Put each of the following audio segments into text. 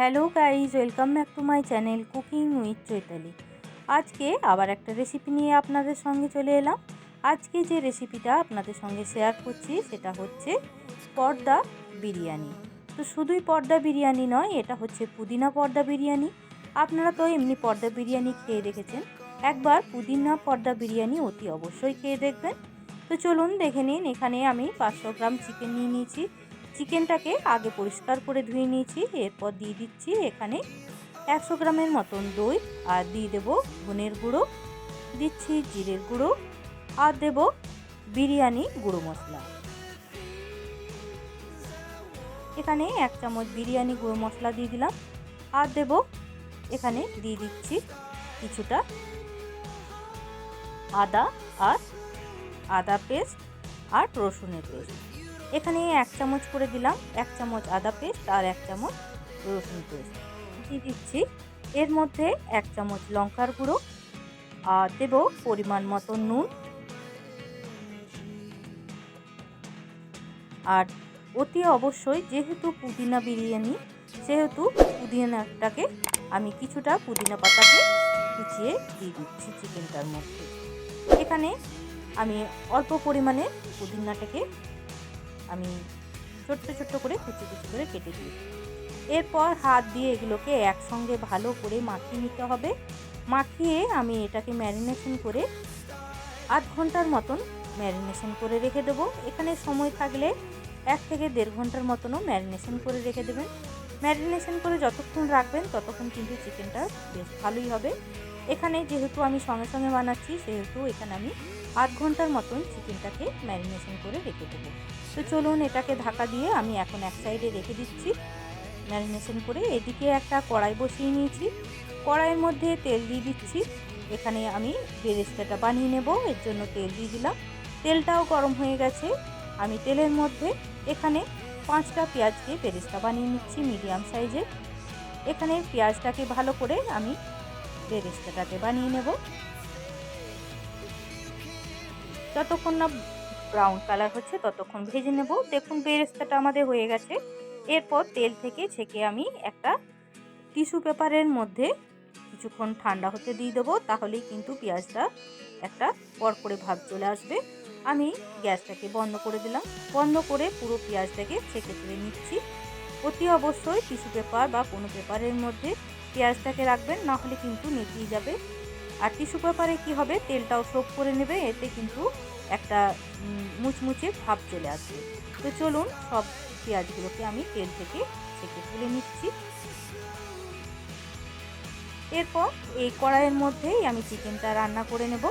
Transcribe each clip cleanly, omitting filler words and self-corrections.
Hello guys, welcome back to my channel cooking with Chaitali. আজকে আবার একটা রেসিপি নিয়ে আপনাদের সঙ্গে চলে এলাম। আজকে যে রেসিপিটা আপনাদের সঙ্গে শেয়ার করছি সেটা হচ্ছে পর্দা বিরিয়ানি। তো শুধুই পর্দা বিরিয়ানি নয়, এটা হচ্ছে পুদিনা পর্দা বিরিয়ানি। আপনারা তো এমনি পর্দা বিরিয়ানি খেয়ে দেখেছেন, একবার পুদিনা পর্দা বিরিয়ানি অতি অবশ্যই খেয়ে দেখবেন। তো চলুন দেখে নিন। এখানে আমি 500 গ্রাম চিকেন নিয়ে নিয়েছি। চিকেনটাকে আগে পরিষ্কার করে ধুয়ে নিয়েছি। এরপর দিয়ে দিচ্ছি এখানে 100 গ্রামের মতন দই, আর দিয়ে দেবো ধনের গুঁড়ো, দিচ্ছি জিরের গুঁড়ো, আর দেব বিরিয়ানি গুঁড়ো মশলা। এখানে 1 চামচ বিরিয়ানি গুঁড়ো মশলা দিয়ে দিলাম, আর দেব এখানে দিয়ে দিচ্ছি কিছুটা আদা পেস্ট আর রসুনের পেস্ট। এখানে 1 চামচ করে দিলাম, 1 চামচ আদা পেস্ট আর 1 চামচ রসুন পেস্ট দিয়ে দিচ্ছি। এর মধ্যে 1 চামচ লঙ্কার গুঁড়ো, আর দেব পরিমাণ মতো নুন, আর অতি অবশ্যই যেহেতু পুদিনা বিরিয়ানি সেহেতু পুদিনাটাকে আমি কিছুটা পুদিনা পাতাকে কুচিয়ে দিয়ে দিচ্ছি চিকেনটার মধ্যে। এখানে আমি অল্প পরিমাণে পুদিনাটাকে আমি ছোট্ট ছোট্ট করে কুচি কুচি করে কেটে দিই। এরপর হাত দিয়ে এগুলোকে একসঙ্গে ভালো করে মাখিয়ে নিতে হবে। মাখিয়ে আমি এটাকে ম্যারিনেশন করে 8 ঘন্টার মতন ম্যারিনেশন করে রেখে দেবো। এখানে সময় থাকলে 1 থেকে 1.5 ঘন্টার মতনও ম্যারিনেশন করে রেখে দেবেন। ম্যারিনেশন করে যতক্ষণ রাখবেন ততক্ষণ কিন্তু চিকেনটা বেশ ভালোই হবে। এখানে যেহেতু আমি সঙ্গে সঙ্গে বানাচ্ছি সেহেতু এখানে আমি 8 ঘন্টার মতন চিকেনটাকে ম্যারিনেশন করে রেখে দেবো। তো চলুন এটাকে ঢাকা দিয়ে আমি এখন এক সাইডে রেখে দিচ্ছি ম্যারিনেশন করে। এদিকে একটা কড়াই বসিয়ে নিয়েছি, কড়াইয়ের মধ্যে তেল দিয়ে দিচ্ছি। এখানে আমি বেরেস্তাটা বানিয়ে নেব, এর জন্য তেল দিয়ে দিলাম। তেলটাও গরম হয়ে গেছে। আমি তেলের মধ্যে এখানে 5টা পেঁয়াজকে বেরেস্তা বানিয়ে নিচ্ছি মিডিয়াম সাইজের। এখানে পেঁয়াজটাকে ভালো করে আমি বেরেস্তাটাকে বানিয়ে নেব যতক্ষণ না ব্রাউন কালার হচ্ছে ততক্ষণ ভেজে নেব। দেখুন বেরেস্তাটা আমাদের হয়ে গেছে। এরপর তেল থেকে ছেঁকে আমি একটা টিস্যু পেপারের মধ্যে কিছুক্ষণ ঠান্ডা হতে দিয়ে দেবো, তাহলেই কিন্তু পেঁয়াজটা একটা কড়কড়ে ভাব চলে আসবে। আমি গ্যাসটাকে বন্ধ করে দিলাম, বন্ধ করে পুরো পেঁয়াজটাকে ছেঁকে তুলে নিচ্ছি। অতি অবশ্যই টিস্যু পেপার বা কোনো পেপারের মধ্যে পেঁয়াজটাকে রাখবেন, না হলে কিন্তু নেতিয়ে যাবে। আর টিস্যু পেপারে কি হবে, তেলটাও সোক করে নেবে, এতে কিন্তু একটা মুচমুচে ভাব চলে আসবে। তো চলুন সব পেঁয়াজগুলোকে আমি তেল থেকে ছেঁকে তুলে নিচ্ছি। এরপর এই কড়াইয়ের মধ্যেই আমি চিকেনটা রান্না করে নেব।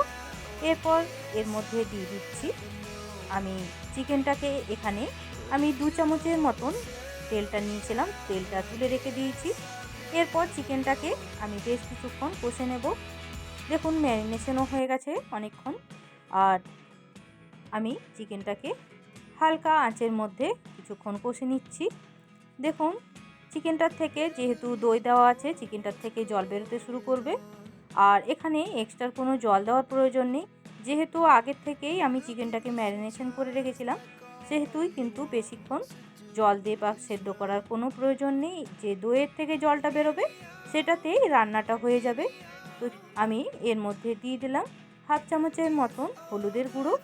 এরপর এর মধ্যে দিয়ে দিচ্ছি আমি চিকেনটাকে। এখানে আমি 2 চামচের মতন তেলটা নিয়েছিলাম, তেলটা তুলে রেখে দিয়েছি। এরপর চিকেনটাকে আমি বেশ কিছুক্ষণ কষে নেব। দেখুন ম্যারিনেশনও হয়ে গেছে অনেকক্ষণ। আর আমি চিকেনটাকে হালকা আঁচের মধ্যে কিছুক্ষণ কষে নিচ্ছি। দেখুন চিকেনটার থেকে যেহেতু দই দেওয়া আছে, চিকেনটার থেকে জল বেরোতে শুরু করবে। আর এখানে এক্সট্রা কোনো জল দেওয়ার প্রয়োজন নেই, যেহেতু আগের থেকেই আমি চিকেনটাকে ম্যারিনেশন করে রেখেছিলাম, সেহেতুই কিন্তু বেশিক্ষণ জল দিয়ে বা সেদ্ধ করার কোনো প্রয়োজন নেই। যে দইয়ের থেকে জলটা বেরোবে সেটাতেই রান্নাটা হয়ে যাবে। তো আমি এর মধ্যে দিয়ে দিলাম 1/2 চামচের মতন হলুদের গুঁড়ো।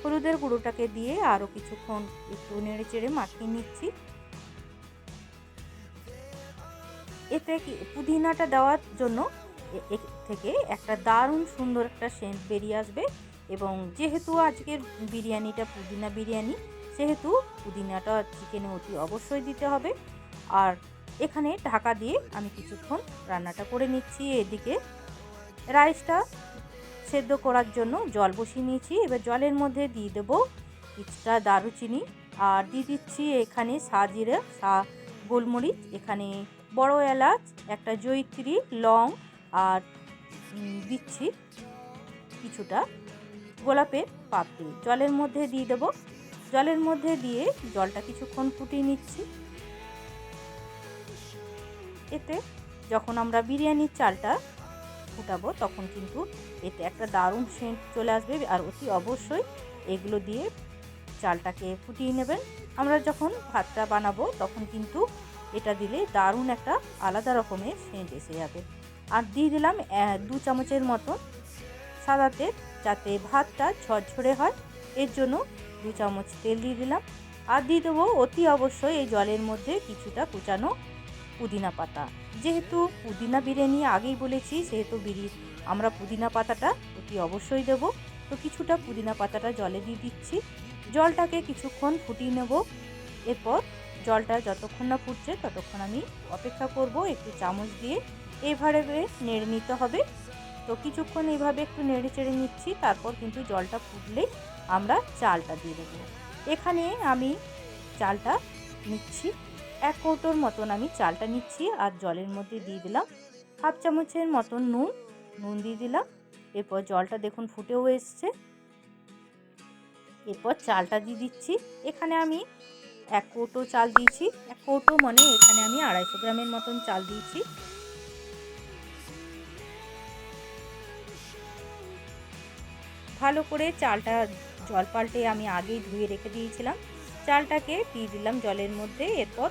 হলুদের গুঁড়োটাকে দিয়ে আরও কিছুক্ষণ একটু নেড়ে চেড়ে মাখিয়ে নিচ্ছি। এতে পুদিনাটা দেওয়ার জন্য থেকে একটা দারুণ সুন্দর একটা সেন্ট বেরিয়ে আসবে। এবং যেহেতু আজকের বিরিয়ানিটা পুদিনা বিরিয়ানি, সেহেতু পুদিনাটা চিকেনে অতি অবশ্যই দিতে হবে। আর এখানে ঢাকা দিয়ে আমি কিছুক্ষণ রান্নাটা করে নিচ্ছি। এদিকে রাইসটা সেদ্ধ করার জন্য জল বসিয়ে নিয়েছি। এবার জলের মধ্যে দিয়ে দেবো কিছুটা দারুচিনি, আর দিয়ে দিচ্ছি এখানে সাজিরে গোলমরিচ, এখানে বড় এলাচ, একটা জয়িত্রী, লং, আর দিচ্ছি কিছুটা গোলাপের পাপড়ি। জলের মধ্যে দিয়ে দেবো। জলের মধ্যে দিয়ে জলটা কিছুক্ষণ ফুটিয়ে নিচ্ছি। এতে যখন আমরা বিরিয়ানির চালটা ফুটাবো তখন কিন্তু এতে একটা দারুণ সেন্ট চলে আসবে। আর অতি অবশ্যই এগুলো দিয়ে চালটাকে ফুটিয়ে নেবেন। আমরা যখন ভাতটা বানাবো তখন কিন্তু এটা দিলে দারুণ একটা আলাদা রকমের সেন্ট এসে যাবে। আর দিয়ে দিলাম 2 চামচের মতন সাদা তেল, যাতে ভাতটা ঝরঝরে হয়, এর জন্য 2 চামচ তেল দিয়ে দিলাম। আর দিয়ে দেবো অতি অবশ্যই এই জলের মধ্যে কিছুটা কুচানো পুদিনা পাতা। যেহেতু পুদিনা বিরিয়ানি আগেই বলেছি, সেহেতু আমরা পুদিনা পাতাটা অতি অবশ্যই দেব। তো কিছুটা পুদিনা পাতাটা জলে দিয়ে দিচ্ছি। জলটাকে কিছুক্ষণ ফুটিয়ে নেব। এরপর জলটা যতক্ষণ না ফুটছে ততক্ষণ আমি অপেক্ষা করব। একটু চামচ দিয়ে এইভাবে নেড়ে নিতে হবে। তো কিছুক্ষণ এইভাবে একটু নেড়ে চেড়ে নিচ্ছি। তারপর কিন্তু জলটা ফুটলে আমরা চালটা দিয়ে দেবো। এখানে আমি চালটা নিচ্ছি, 1 কৌটোর মতন আমি চালটা নিচ্ছি। আর জলের মধ্যে দিয়ে দিলাম 1/2 চামচের মতন নুন দিয়ে দিলাম। এরপর জলটা দেখুন ফুটেও এসছে। এরপর চালটা দিয়ে দিচ্ছি। এখানে আমি 1 কৌটো চাল দিয়েছি। 1 কৌটো মানে এখানে আমি 250 গ্রামের মতন চাল দিয়েছি। ভালো করে চালটা জল পাল্টে আমি আগেই ধুয়ে রেখে দিয়েছিলাম। চালটাকে দিয়ে দিলাম জলের মধ্যে। এরপর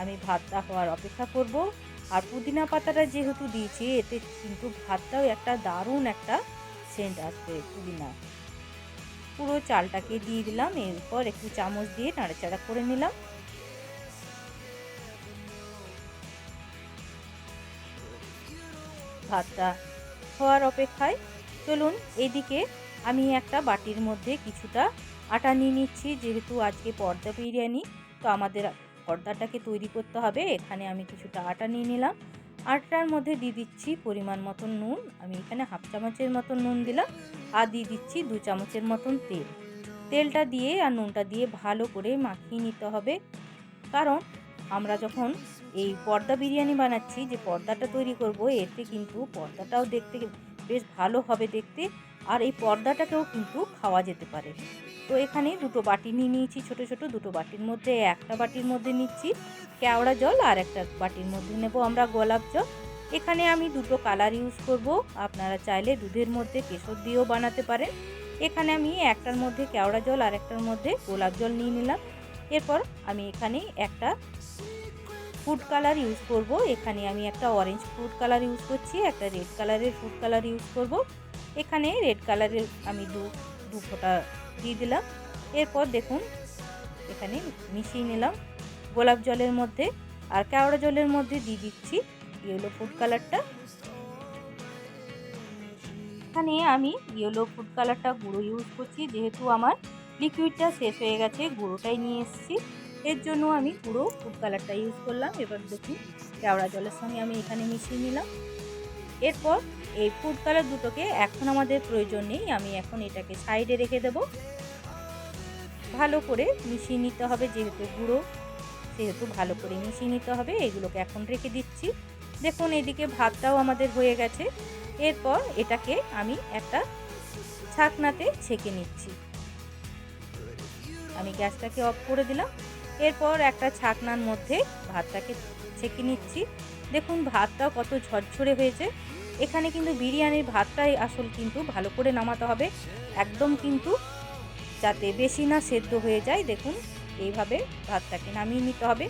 আমি ভাতটা হওয়ার অপেক্ষা করব। আর পুদিনা পাতাটা যেহেতু দিয়েছি, এতে কিন্তু ভাতটাও একটা দারুণ একটা সেন্ট আসবে পুদিনা। পুরো চালটাকে দিয়ে দিলাম। এরপর একটু চামচ দিয়ে নাড়াচাড়া করে নিলাম। ভাতটা হওয়ার অপেক্ষায়। চলুন এদিকে আমি একটা বাটির মধ্যে কিছুটা আটা নিয়ে নিচ্ছি। যেহেতু আজকে পর্দা বিরিয়ানি, তো আমাদের পর্দাটাকে তৈরি করতে হবে। এখানে আমি কিছুটা আটা নিয়ে নিলাম। আটার মধ্যে দিয়ে দিচ্ছি পরিমাণ মতন নুন। আমি এখানে 1/2 চামচের মতন নুন দিলাম। আর দিয়ে দিচ্ছি 2 চামচের মতন তেল। তেলটা দিয়ে আর নুনটা দিয়ে ভালো করে মাখিয়ে নিতে হবে। কারণ আমরা যখন এই পর্দা বিরিয়ানি বানাচ্ছি, যে পর্দাটা তৈরি করব, এতে কিন্তু পর্দাটাও দেখতে বেশ ভালো হবে দেখতে। আর এই পর্দাটাকেও কিন্তু খাওয়া যেতে পারে। তো এখানে 2টো বাটি নিয়ে নিয়েছি, ছোট ছোট 2টো বাটির মধ্যে একটা বাটির মধ্যে নিচ্ছি কেওড়া জল, আর একটা বাটির মধ্যে নেব আমরা গোলাপ জল। এখানে আমি 2টো কালার ইউজ করব। আপনারা চাইলে দুধের মধ্যে কেশর দিয়েও বানাতে পারেন। এখানে আমি একটার মধ্যে কেওড়া জল আর একটার মধ্যে গোলাপ জল নিয়ে নিলাম। এরপর আমি এখানে একটা ফুড কালার ইউজ করব। এখানে আমি একটা অরেঞ্জ ফুড কালার ইউজ করছি, একটা রেড কালারের ফুড কালার ইউজ করব। এখানে রেড কালারের আমি দু ফোঁটা দিয়ে দিলাম। এরপর দেখুন এখানে মিশিয়ে নিলাম গোলাপ জলের মধ্যে। আর কেওড়া জলের মধ্যে দিয়ে দিচ্ছি ইয়েলো ফুড কালারটা। এখানে আমি ইয়েলো ফুড কালারটা গুঁড়ো ইউজ করছি। যেহেতু আমার লিকুইডটা শেষ হয়ে গেছে, গুঁড়োটাই নিয়ে এসেছি, এর জন্য আমি গুঁড়ো ফুড কালারটা ইউজ করলাম। এবার দেখুন কেওড়া জলের সঙ্গে আমি এখানে মিশিয়ে নিলাম। এরপর এই ফুড কালার দুটোকে এখন আমাদের প্রয়োজন নেই, আমি এখন এটাকে সাইডে রেখে দেব। ভালো করে মিশিয়ে নিতে হবে, যেহেতু গুঁড়ো সেহেতু ভালো করে মিশিয়ে নিতে হবে। এগুলোকে এখন রেখে দিচ্ছি। দেখুন এদিকে ভাতটাও আমাদের হয়ে গেছে। এরপর এটাকে আমি একটা ছাকনাতে ছেঁকে নিচ্ছি। আমি গ্যাসটাকে অফ করে দিলাম। এরপর একটা ছাকনার মধ্যে ভাতটাকে ছেঁকে নিচ্ছি। দেখুন ভাতটাও কত ঝরঝরে হয়েছে। এখানে কিন্তু বিরিয়ানির ভাতটাই আসল, কিন্তু ভালো করে নামাতে হবে একদম, কিন্তু যাতে বেশি না সেদ্ধ হয়ে যায়। দেখুন এইভাবে ভাতটাকে নামিয়ে নিতে হবে।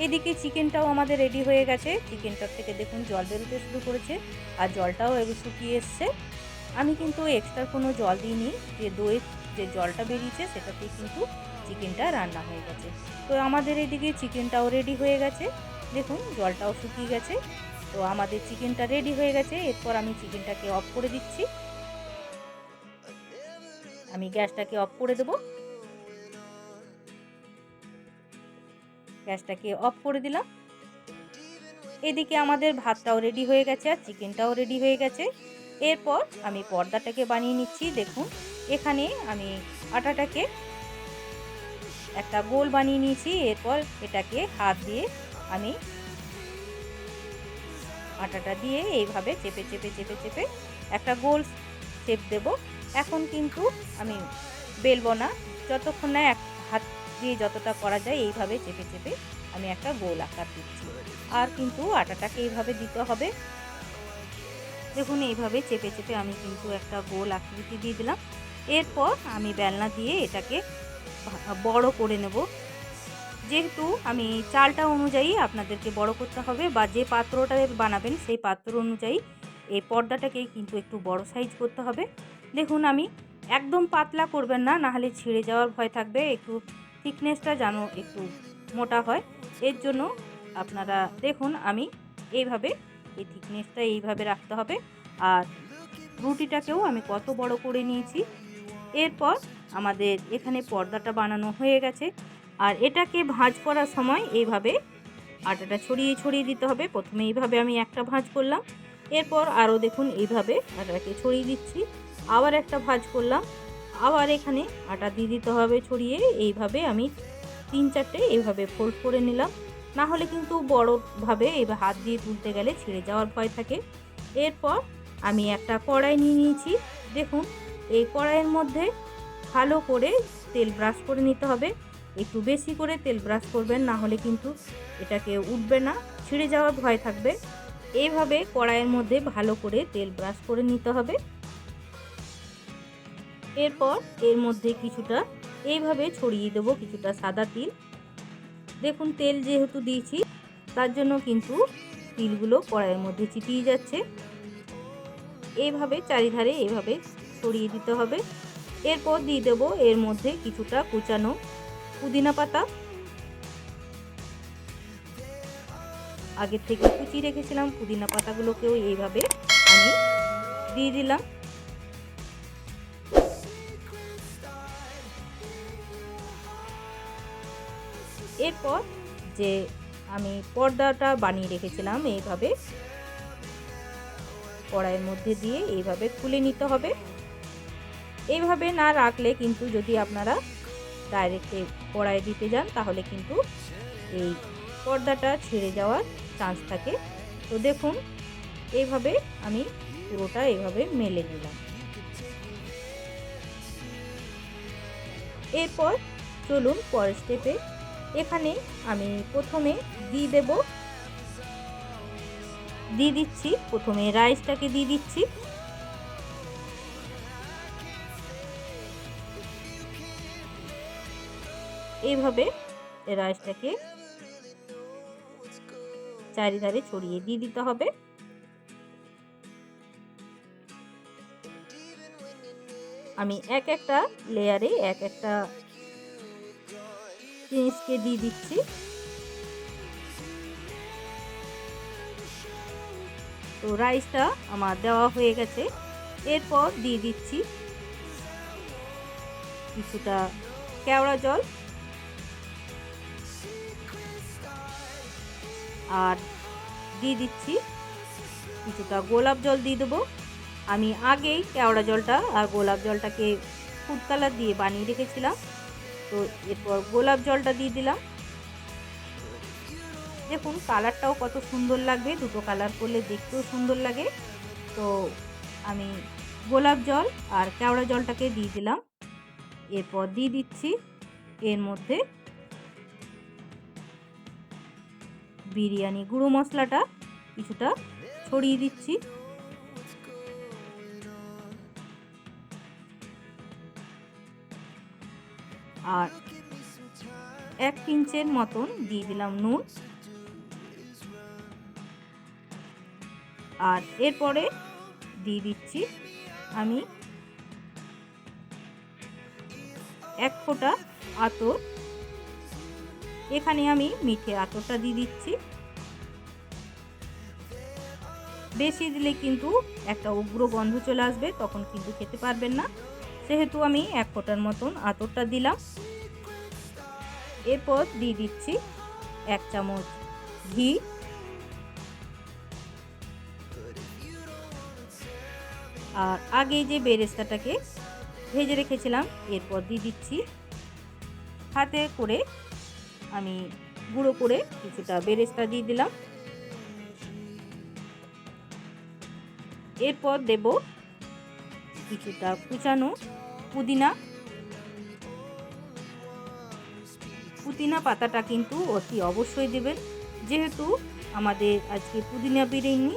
এদিকে চিকেনটাও আমাদের রেডি হয়ে গেছে। চিকেনটার থেকে দেখুন জল বেরোতে শুরু করেছে, আর জলটাও এবার শুকিয়ে এসছে। আমি কিন্তু এক্সট্রা কোনো জল দিইনি, যে দইয়ের যে জলটা বেরিয়েছে সেটাতেই কিন্তু চিকেনটা রান্না হয়ে গেছে। তো আমাদের এদিকে চিকেনটাও রেডি হয়ে গেছে। দেখুন জলটাও শুকিয়ে গেছে। তো আমাদের চিকেনটা রেডি হয়ে গেছে। এরপর আমি চিকেনটাকে অফ করে দিচ্ছি। আমি গ্যাসটাকে অফ করে দেব। গ্যাসটাকে অফ করে দিলাম। এদিকে আমাদের ভাতটাও রেডি হয়ে গেছে আর চিকেনটাও রেডি হয়ে গেছে। এরপর আমি পর্দাটাকে বানিয়ে নিচ্ছি। দেখুন এখানে আমি আটাটাকে একটা গোল বানিয়ে নিয়েছি। এরপর এটাকে হাত দিয়ে আমি আটাটা দিয়ে এইভাবে চেপে চেপে চেপে চেপে একটা গোল শেপ দেব। এখন কিন্তু আমি বেলবো না, যতক্ষণ না এক হাত দিয়ে যতটা করা যায় এইভাবে চেপে চেপে আমি একটা গোল আকার দিচ্ছি। আর কিন্তু আটাটাকে এইভাবে দিতে হবে। দেখুন এইভাবে চেপে চেপে আমি কিন্তু একটা গোল আকৃতি দিয়ে দিলাম। এরপর আমি বেলনা দিয়ে এটাকে বড় করে নেব। যেহেতু আমি চালটা অনুযায়ী আপনাদেরকে বড় করতে হবে, বা যে পাত্রটায় বানাবেন সেই পাত্র অনুযায়ী এই পর্দাটাকে কিন্তু একটু বড় সাইজ করতে হবে। দেখুন আমি একদম পাতলা করবেন না, নাহলে ছিঁড়ে যাওয়ার ভয় থাকবে। একটু থিকনেসটা যেন একটু মোটা হয়, এর জন্য আপনারা দেখুন আমি এইভাবে এই থিকনেসটা এইভাবে রাখতে হবে। আর রুটিটাকেও আমি কত বড় করে নিয়েছি। এরপর আমাদের এখানে পর্দাটা বানানো হয়ে গেছে। আর এটাকে ভাঁজ করার সময় এইভাবে আটাটা ছড়িয়ে ছড়িয়ে দিতে হবে। প্রথমে এইভাবে আমি একটা ভাঁজ করলাম, এরপর আরও দেখুন এইভাবে আটাটাকে ছড়িয়ে দিচ্ছি, আবার একটা ভাঁজ করলাম, আবার এখানে আটা দিয়ে দিতে হবে ছড়িয়ে। এইভাবে আমি 3-4টে এইভাবে ফোল্ড করে নিলাম, না হলে কিন্তু বড়োভাবে এইভাবে হাত দিয়ে তুলতে গেলে ছিঁড়ে যাওয়ার ভয় থাকে। এরপর আমি একটা কড়াই নিয়ে নিয়েছি। দেখুন এই কড়াইয়ের মধ্যে ভালো করে তেল ব্রাশ করে নিতে হবে। একটু বেশি করে তেল ব্রাশ করবেন, না হলে কিন্তু এটাকে উঠবে না, ছিঁড়ে যাওয়ার ভয় থাকবে। এইভাবে কড়াইয়ের মধ্যে ভালো করে তেল ব্রাশ করে নিতে হবে। এরপর এর মধ্যে কিছুটা এইভাবে ছড়িয়ে দেবো কিছুটা সাদা তিল। দেখুন তেল যেহেতু দিয়েছি তার জন্য কিন্তু তিলগুলো কড়াইয়ের মধ্যে চিটিয়ে যাচ্ছে। এইভাবে চারিধারে এইভাবে ছড়িয়ে দিতে হবে। এরপর দিয়ে দেবো এর মধ্যে কিছুটা কুচানো পুদিনা পাতা, আগের থেকে কুচিয়ে রেখেছিলাম পুদিনা পাতাগুলোকেও এইভাবে আমি দিয়ে দিলাম। এরপর যে আমি পর্দাটা বানিয়ে রেখেছিলাম এইভাবে কড়াইয়ের মধ্যে দিয়ে এইভাবে খুলে নিতে হবে। এইভাবে না রাখলে কিন্তু যদি আপনারা ডাইরেক্টে কড়াইয়ে দিতে যান তাহলে কিন্তু এই পর্দাটা ছিঁড়ে যাওয়ার চান্স থাকে। তো দেখুন এইভাবে আমি পুরোটা এইভাবে মেলে নিলাম। এরপর চলুন পরের স্টেপে। এখানে আমি প্রথমে দিয়ে দিচ্ছি প্রথমে রাইসটাকে দিয়ে দিচ্ছি। এইভাবে রাইসটাকে চারিধারে ছড়িয়ে দিয়ে দিতে হবে। আমি এক একটা লেয়ারে এক একটা জিনিসকে দিয়ে দিচ্ছি। তো রাইসটা আমার দেওয়া হয়ে গেছে। এরপর দিয়ে দিচ্ছি কিছুটা কেওড়া জল, আর দিয়ে দিচ্ছি কিছুটা গোলাপ জল দিয়ে দেবো। আমি আগেই কেওড়া জলটা আর গোলাপ জলটাকে ফুড কালার দিয়ে বানিয়ে রেখেছিলাম, তো এরপর গোলাপ জলটা দিয়ে দিলাম। দেখুন কালারটাও কত সুন্দর লাগবে, দুটো কালার করলে দেখতেও সুন্দর লাগে। তো আমি গোলাপ জল আর কেওড়া জলটাকে দিয়ে দিলাম। এরপর দিয়ে দিচ্ছি এর মধ্যে বিরিয়ানি গুঁড়ো মশলাটা কিছুটা ছড়িয়ে দিচ্ছি। আর 1 পিঞ্চের মতন দিয়ে দিলাম নুন। আর এরপরে দিয়ে দিচ্ছি আমি 1 ফোঁটা আতর। এখানে আমি মিঠে আতরটা দিয়ে দিচ্ছি। বেশি দিলে কিন্তু একটা উগ্র গন্ধ চলে আসবে, তখন কিন্তু খেতে পারবেন না, সেহেতু আমি 1 ফোঁটার মতন আতরটা দিলাম। এরপর দিয়ে দিচ্ছি 1 চামচ ঘি। আর আগে যে বেরেস্তাটাকে ভেজে রেখেছিলাম এরপর দিয়ে দিচ্ছি। হাতে করে আমি গুঁড়ো করে কিছুটা বেরেস্তা দিয়ে দিলাম। এরপর দেব কিছুটা কুচানো পুদিনা পাতাটা কিন্তু অতি অবশ্যই দেবেন, যেহেতু আমাদের আজকে পুদিনা বিরিয়ানি,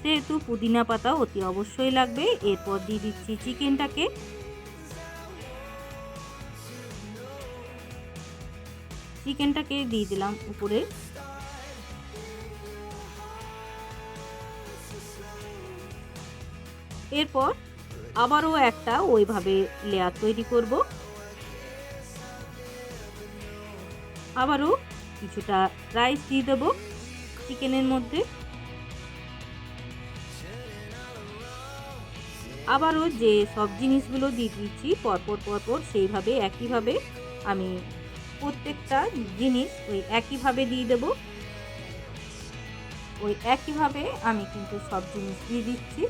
সেহেতু পুদিনা পাতা অতি অবশ্যই লাগবে। এরপর দিয়ে দিচ্ছি চিকেনটাকে। চিকেনটাকে দিয়ে দিলাম উপরে। এরপর আবারও একটা ওইভাবে লেয়ার তৈরি করব। আবারও কিছুটা রাইস দিয়ে দেব চিকেনের মধ্যে। আবারও যে সব জিনিসগুলো দিয়ে দিচ্ছি পরপর পরপর সেইভাবে একইভাবে আমি প্রত্যেকটা জিনিস ওই একইভাবে দিয়ে দেব। ওই একইভাবে আমি কিন্তু সব জিনিস দিয়ে দিচ্ছি।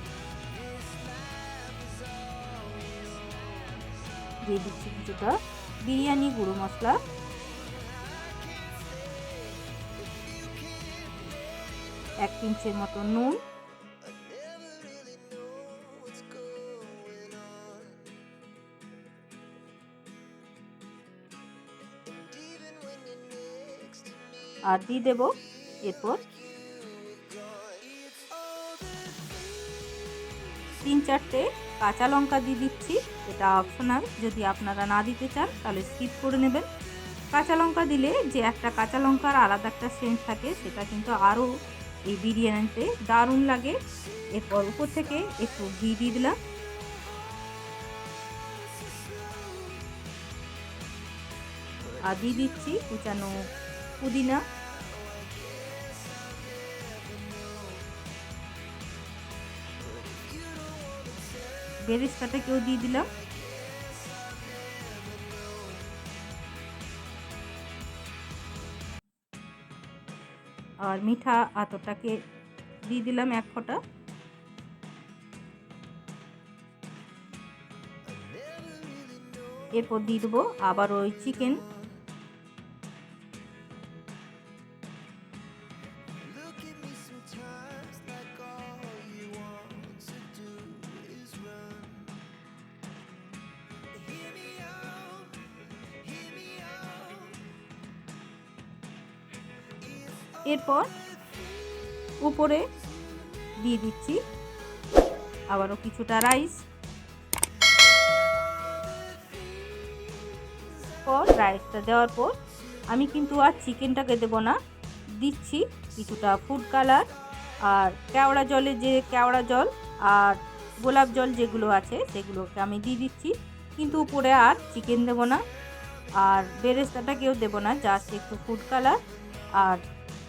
দিয়ে দিচ্ছি কিছুটা বিরিয়ানি গুঁড়ো মশলা, 1 পিঞ্চের মতো নুন, আর দিয়ে দেব এরপর 3-4টে কাঁচা লঙ্কা দিয়ে দিচ্ছি। এটা অপশনাল, যদি আপনারা না দিতে চান তাহলে স্কিপ করে নেবেন। কাঁচা লঙ্কা দিলে যে একটা কাঁচা লঙ্কার আলাদা একটা সেন্ট থাকে, সেটা কিন্তু আরও এই বিরিয়ানিতে দারুণ লাগে। এরপর উপর থেকে একটু ঘি দিয়ে দিলাম। আর দিয়ে দিচ্ছি কুচানো পুদিনা। বেরেস্তাটাকেও দিয়ে দিলাম। আর মিঠা আতরটাকে দিয়ে দিলাম 1 ফোঁটা। এরপর দিয়ে দেবো আবার ওই চিকেন। এরপর উপরে দিয়ে দিচ্ছি আবারও কিছুটা রাইস। রাইসটা দেওয়ার পর আমি কিন্তু আর চিকেনটাকে দেবো না, দিচ্ছি কিছুটা ফুড কালার আর কেওড়া জলে যে কেওড়া জল আর গোলাপ জল যেগুলো আছে সেগুলোকে আমি দিয়ে দিচ্ছি। কিন্তু উপরে আর চিকেন দেবো না আর বেরেস্তাটাকেও দেবো না, জাস্ট একটু ফুড কালার আর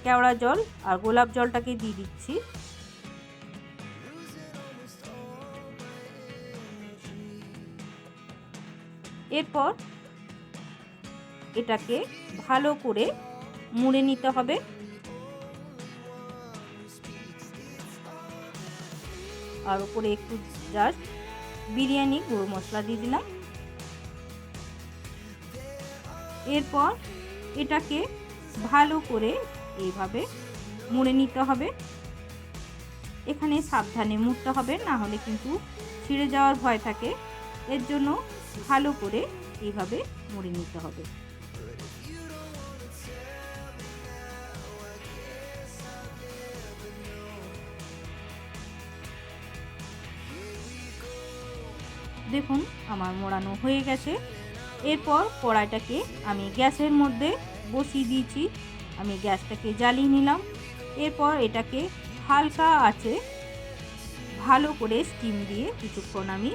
কেওড়া জল আর গোলাপ জলটাকে দিয়ে দিচ্ছি। এরপর এটাকে ভালো করে মুড়ে নিতে হবে। আর উপরে একটু জাস্ট বিরিয়ানি গুঁড়ো মশলা দিয়ে দিলাম। এরপর এটাকে ভালো করে এইভাবে মুড়ে নিতে হবে। এখানে সাবধানে মুড়তে হবে, না হলে কিন্তু ছিঁড়ে যাওয়ার ভয় থাকে। এর জন্য ভালো করে এইভাবে মুড়ে নিতে হবে। দেখুন আমার মোড়ানো হয়ে গেছে। এরপর কড়াইটাকে আমি গ্যাসের মধ্যে বসিয়ে দিয়েছি। আমি গ্যাসটাকে জ্বালিয়ে নিলাম। এরপর এটাকে হালকা আঁচে ভালো করে স্টিম দিয়ে কিছুক্ষণ আমি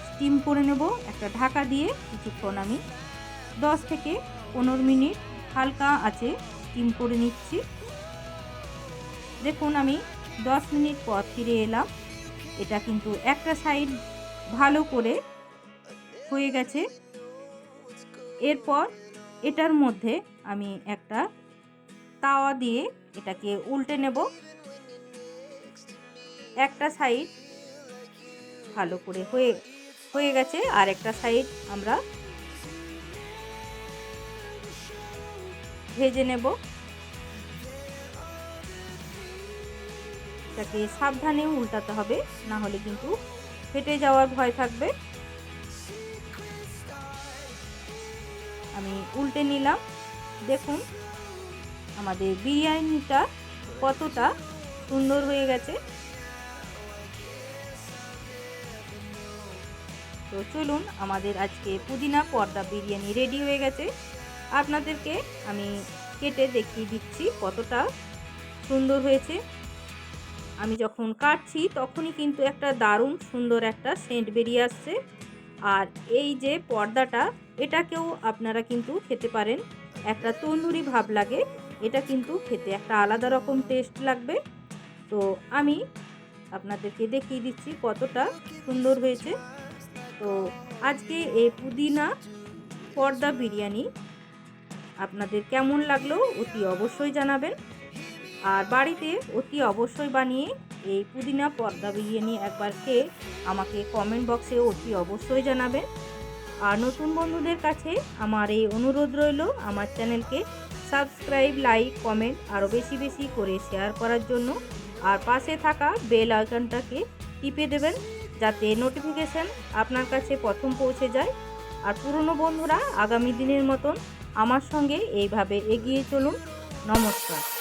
স্টিম করে নেব। একটা ঢাকা দিয়ে কিছুক্ষণ আমি 10 থেকে 15 মিনিট হালকা আঁচে স্টিম করে নিচ্ছি। দেখুন আমি 10 মিনিট পর ফিরে এলাম। এটা কিন্তু একটা সাইড ভালো করে হয়ে গেছে। এরপর এটার মধ্যে আমি একটা তাওয়া দিয়ে এটাকে উল্টে নেব। একটা সাইড ভালো করে হয়ে গেছে, আর একটা সাইড আমরা ভেজে নেব। এটাকে সাবধানে উল্টাতে হবে, না হলে কিন্তু ফেটে যাওয়ার ভয় থাকবে। আমি উল্টে নিলাম। দেখুন আমাদের বিরিয়ানিটা কতটা সুন্দর হয়ে গেছে। তো চলুন, আমাদের আজকে পুদিনা পর্দা বিরিয়ানি রেডি হয়ে গেছে। আপনাদেরকে আমি কেটে দেখিয়ে দিচ্ছি কতটা সুন্দর হয়েছে। আমি যখন কাটছি তখনই কিন্তু একটা দারুণ সুন্দর একটা সেন্ট বেরিয়ে আসছে। আর এই যে পর্দাটা, এটাকেও আপনারা কিন্তু খেতে পারেন। একটা তন্দুরি ভাব লাগে, এটা কিন্তু খেতে একটা আলাদা রকম টেস্ট লাগবে। তো আমি আপনাদেরকে দেখিয়ে দিচ্ছি কতটা সুন্দর হয়েছে। তো আজকে এই পুদিনা পর্দা বিরিয়ানি আপনাদের কেমন লাগলো অতি অবশ্যই জানাবেন। আর বাড়িতে অতি অবশ্যই বানিয়ে এই পুদিনা পর্দা বিরিয়ানি একবার খেয়ে আমাকে কমেন্ট বক্সে অতি অবশ্যই জানাবেন। আর নতুন বন্ধুদের কাছে আমার এই অনুরোধ রইল, আমার চ্যানেলকে সাবস্ক্রাইব, লাইক, কমেন্ট আরও বেশি বেশি করে শেয়ার করার জন্য। আর পাশে থাকা বেল আইকনটাকে টিপে দেবেন যাতে নোটিফিকেশান আপনার কাছে প্রথম পৌঁছে যায়। আর পুরনো বন্ধুরা আগামী দিনের মতন আমার সঙ্গে এইভাবে এগিয়ে চলুন। নমস্কার।